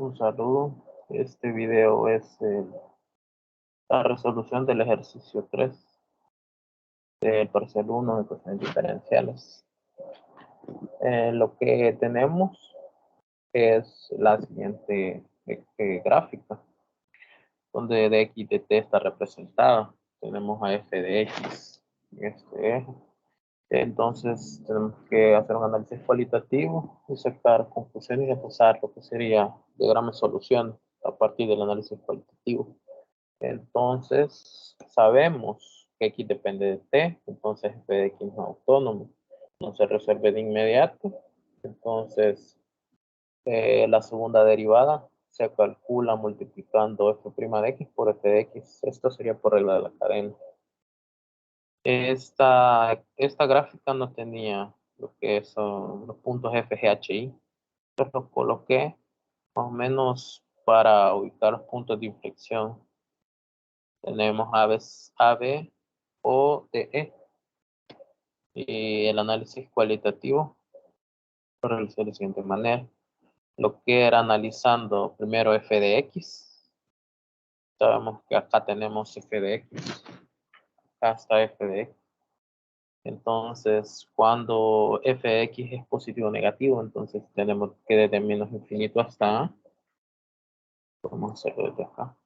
Un saludo. Este video es la resolución del ejercicio 3 del parcial 1 de ecuaciones diferenciales. Lo que tenemos es la siguiente gráfica, donde de x de t está representada. Tenemos a f de x en este eje. Entonces tenemos que hacer un análisis cualitativo y sacar conclusiones y repasar lo que sería diagrama de solución a partir del análisis cualitativo. Entonces sabemos que x depende de t, entonces f de x no es autónomo, no se resuelve de inmediato. Entonces la segunda derivada se calcula multiplicando f' de x por f de x. Esto sería por regla de la cadena. Esta gráfica no tenía lo que son los puntos F, G, H, I. Entonces los coloqué más o menos para ubicar los puntos de inflexión. Tenemos A, B, O, D, E. Y el análisis cualitativo lo realicé de la siguiente manera. Lo que era analizando primero F de X. Sabemos que acá tenemos F de X. Acá está F de X. Entonces, cuando f de x es positivo o negativo, entonces tenemos que desde menos infinito hasta a. Vamos a hacerlo desde acá.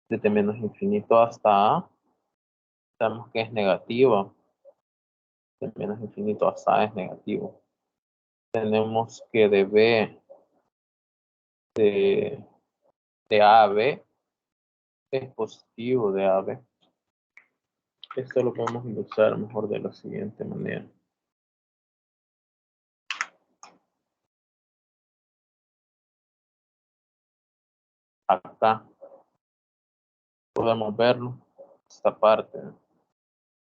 Desde menos infinito hasta a, sabemos que es negativo. De menos infinito hasta a es negativo. Tenemos que de b de a a b es positivo de a a b. Esto lo podemos ilustrar mejor de la siguiente manera. Acá podemos verlo, esta parte,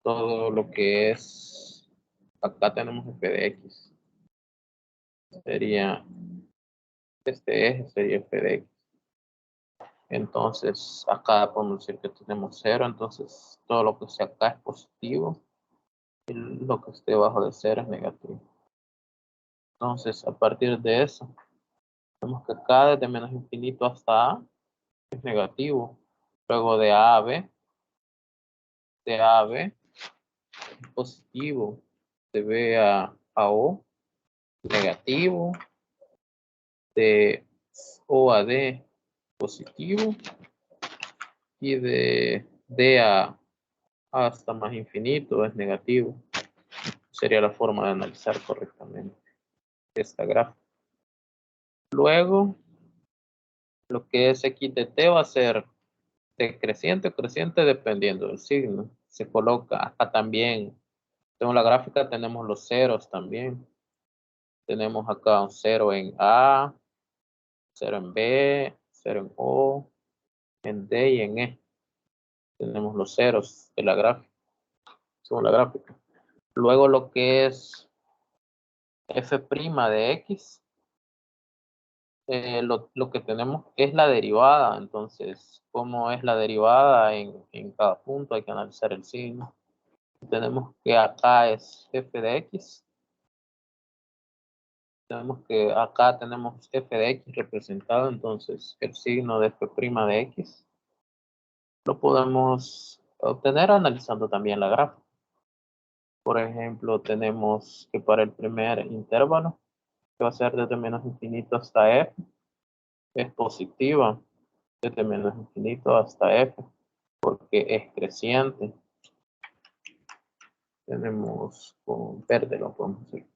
todo lo que es, acá tenemos f de x, sería, este eje sería f de x. Entonces acá podemos decir que tenemos 0, entonces todo lo que sea acá es positivo y lo que esté debajo de 0 es negativo. Entonces a partir de eso, vemos que acá desde menos infinito hasta a es negativo. Luego de a a b, es positivo. De b a o, negativo. De o a d, positivo. Y de d a hasta más infinito es negativo. Sería la forma de analizar correctamente esta gráfica. Luego, lo que es x de t va a ser decreciente o creciente dependiendo del signo. Se coloca acá también. Según la gráfica tenemos los ceros también. Tenemos acá un 0 en A, 0 en B, 0 en O, en D y en E. Tenemos los ceros de la gráfica, según la gráfica. Luego lo que es f' de x, lo que tenemos es la derivada. Entonces, ¿cómo es la derivada en cada punto? Hay que analizar el signo. Tenemos que acá es f de x. Tenemos que acá tenemos f de x representado, entonces el signo de f' de x lo podemos obtener analizando también la gráfica. Por ejemplo, tenemos que para el primer intervalo, que va a ser desde menos infinito hasta f, es positiva desde menos infinito hasta f, porque es creciente. Tenemos con verde, lo podemos decir.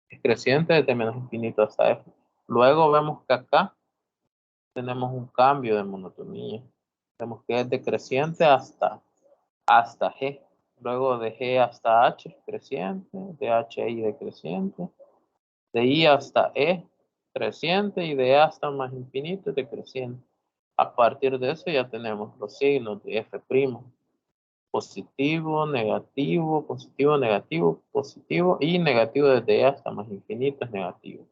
Es creciente desde menos infinito hasta f. Luego vemos que acá tenemos un cambio de monotonía. Vemos que es decreciente hasta G. Luego de G hasta H, creciente. De H a I, decreciente. De I hasta E, creciente. Y de E hasta más infinito, decreciente. A partir de eso ya tenemos los signos de F'. Positivo, negativo, positivo, negativo, positivo. Y negativo desde E hasta más infinito es negativo.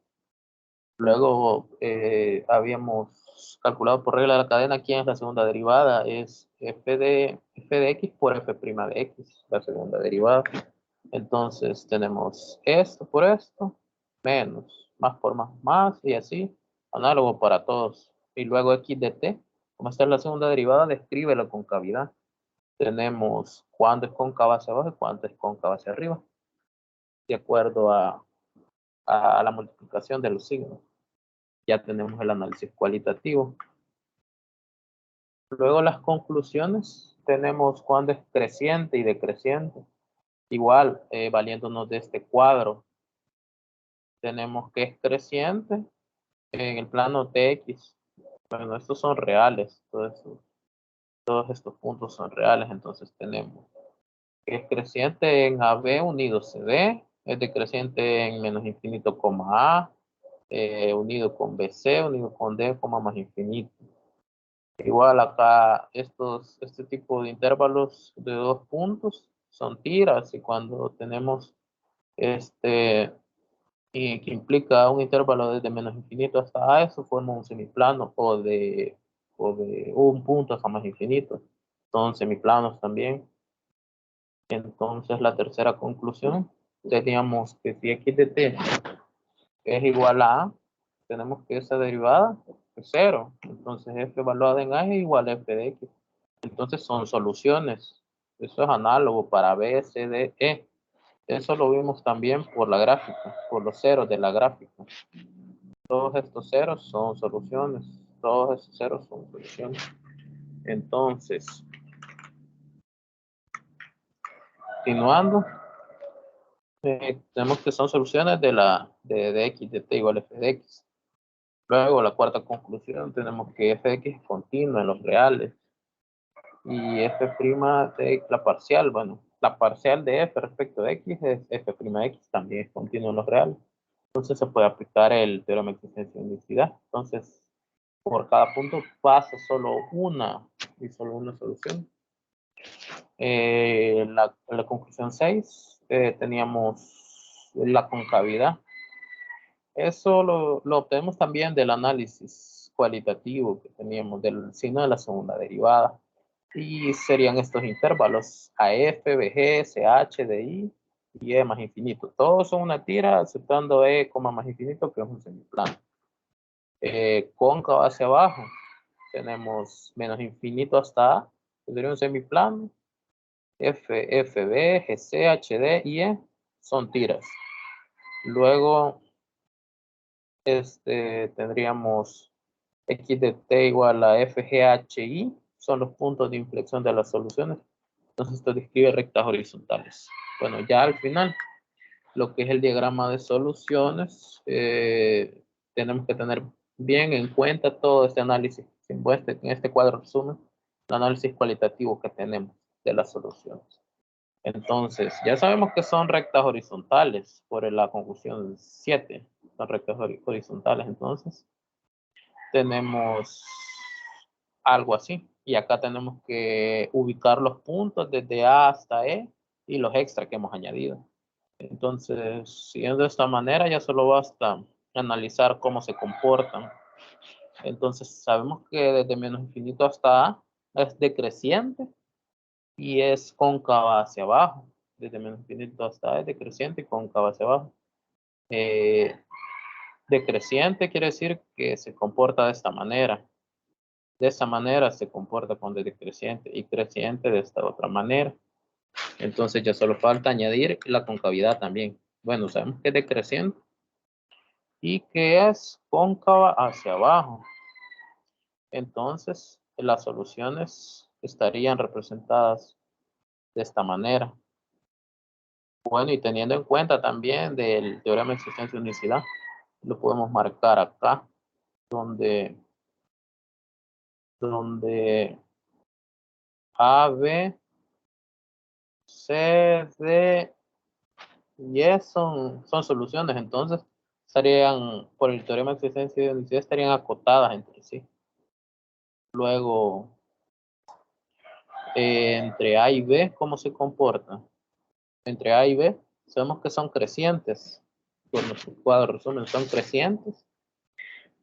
Luego habíamos calculado por regla de la cadena quién es la segunda derivada. Es f de x por f' de x, la segunda derivada. Entonces tenemos esto por esto, menos más por más, y así, análogo para todos. Y luego x de t, como esta es la segunda derivada, describe la concavidad. Tenemos cuándo es cóncava hacia abajo y cuándo es cóncava hacia arriba, de acuerdo a la multiplicación de los signos. Ya tenemos el análisis cualitativo. Luego las conclusiones, tenemos cuándo es creciente y decreciente. Igual, valiéndonos de este cuadro, tenemos que es creciente en el plano TX. Bueno, estos son reales, todos estos puntos son reales, entonces tenemos que es creciente en AB unido CD, es decreciente en menos infinito, A, unido con BC, unido con D, más infinito. Igual acá, este tipo de intervalos de 2 puntos son tiras, y cuando tenemos y que implica un intervalo desde menos infinito hasta A, eso forma un semiplano, o de un punto hasta más infinito. Son semiplanos también. Entonces, la tercera conclusión, teníamos que si x de t es igual a A, tenemos que esa derivada es 0. Entonces, f evaluada en A es igual a f de x. Entonces, son soluciones. Eso es análogo para B, C, D, E. Eso lo vimos también por la gráfica, por los ceros de la gráfica. Todos estos ceros son soluciones. Todos estos ceros son soluciones. Entonces, continuando, tenemos que son soluciones de x de t igual a f de x. Luego, la cuarta conclusión, tenemos que f de x es continua en los reales. Y f' de la parcial, bueno, la parcial de f respecto de x es f' de x, también es continua en los reales. Entonces se puede aplicar el teorema de existencia de unicidad. Entonces, por cada punto pasa solo una solución. La conclusión 6, teníamos la concavidad. Eso lo obtenemos también del análisis cualitativo que teníamos del signo de la segunda derivada. Y serían estos intervalos AF, BG, CH, DI y E más infinito. Todos son una tira, aceptando E, más infinito, que es un semiplano. Cóncavo hacia abajo, tenemos menos infinito hasta A, que sería un semiplano. F, FB, GC, HD y E son tiras. Luego, tendríamos x de t igual a FGHI, son los puntos de inflexión de las soluciones. Entonces esto describe rectas horizontales. Bueno, ya al final, lo que es el diagrama de soluciones, tenemos que tener bien en cuenta todo este análisis. En este cuadro resumen el análisis cualitativo que tenemos de las soluciones. Entonces, ya sabemos que son rectas horizontales por la conclusión 7. Son rectas horizontales, entonces tenemos algo así. Y acá tenemos que ubicar los puntos desde A hasta E y los extra que hemos añadido. Entonces, siguiendo de esta manera, ya solo basta analizar cómo se comportan. Entonces, sabemos que desde menos infinito hasta A es decreciente y es cóncava hacia abajo. Desde menos infinito hasta A es decreciente y cóncava hacia abajo. Decreciente quiere decir que se comporta de esta manera. De esa manera se comporta cuando es decreciente, y creciente de esta otra manera. Entonces ya solo falta añadir la concavidad también. Bueno, sabemos que es decreciente y que es cóncava hacia abajo. Entonces las soluciones estarían representadas de esta manera. Bueno, y teniendo en cuenta también del teorema de existencia de unicidad, lo podemos marcar acá, donde A, B, C, D y E son soluciones. Entonces estarían, por el teorema de existencia de unicidad, estarían acotadas entre sí. Luego, entre A y B, ¿cómo se comporta? Entre A y B, sabemos que son crecientes. Por nuestro cuadro resumen, son crecientes.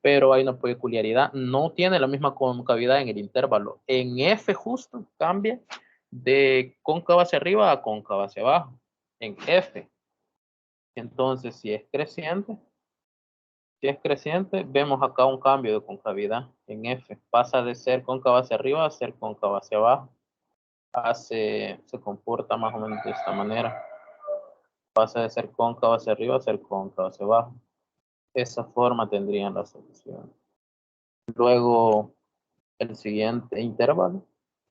Pero hay una peculiaridad, no tiene la misma concavidad en el intervalo. En F justo cambia de cóncava hacia arriba a cóncava hacia abajo. En F. Entonces, si es creciente, Si es creciente, vemos acá un cambio de concavidad en F. Pasa de ser cóncava hacia arriba a ser cóncava hacia abajo. Se comporta más o menos de esta manera. Pasa de ser cóncava hacia arriba a ser cóncava hacia abajo. Esa forma tendrían la solución. Luego, el siguiente intervalo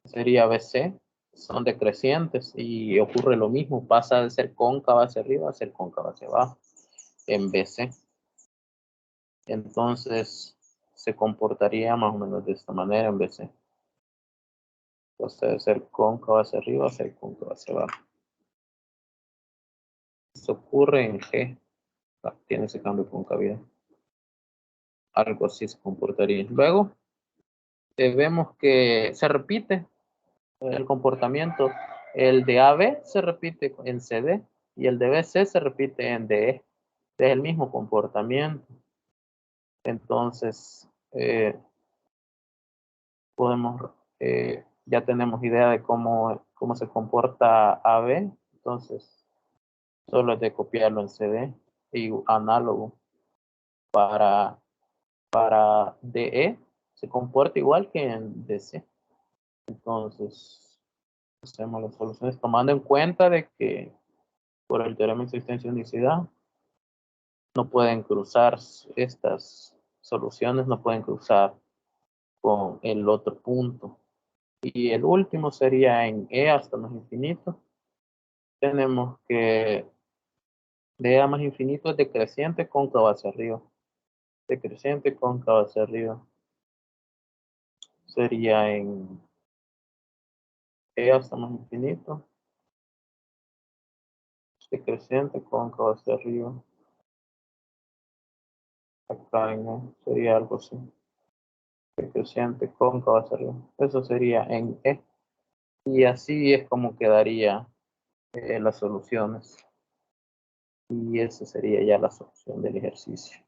sería BC. Son decrecientes y ocurre lo mismo. Pasa de ser cóncava hacia arriba a ser cóncava hacia abajo en BC. Entonces, se comportaría más o menos de esta manera en BC. Pasa de ser cóncava hacia arriba a ser cóncava hacia abajo. Esto ocurre en G. Tiene ese cambio de concavidad. Algo así se comportaría. Luego, vemos que se repite el comportamiento. El de AB se repite en CD y el de BC se repite en DE. Es el mismo comportamiento. Entonces, ya tenemos idea de cómo se comporta AB. Entonces, solo es de copiarlo en CD y análogo para DE. Se comporta igual que en DC. Entonces, hacemos las soluciones tomando en cuenta de que por el teorema de existencia de unicidad no pueden cruzar estas soluciones, no pueden cruzar con el otro punto. Y el último sería en E hasta más infinito. Tenemos que de E a más infinito es decreciente cóncavo hacia arriba. Decreciente cóncavo hacia arriba. Sería en E hasta más infinito. Decreciente cóncavo hacia arriba. Acá en E sería algo así. Decreciente cóncavo hacia arriba. Eso sería en E. Y así es como quedaría las soluciones. Y esa sería ya la solución del ejercicio.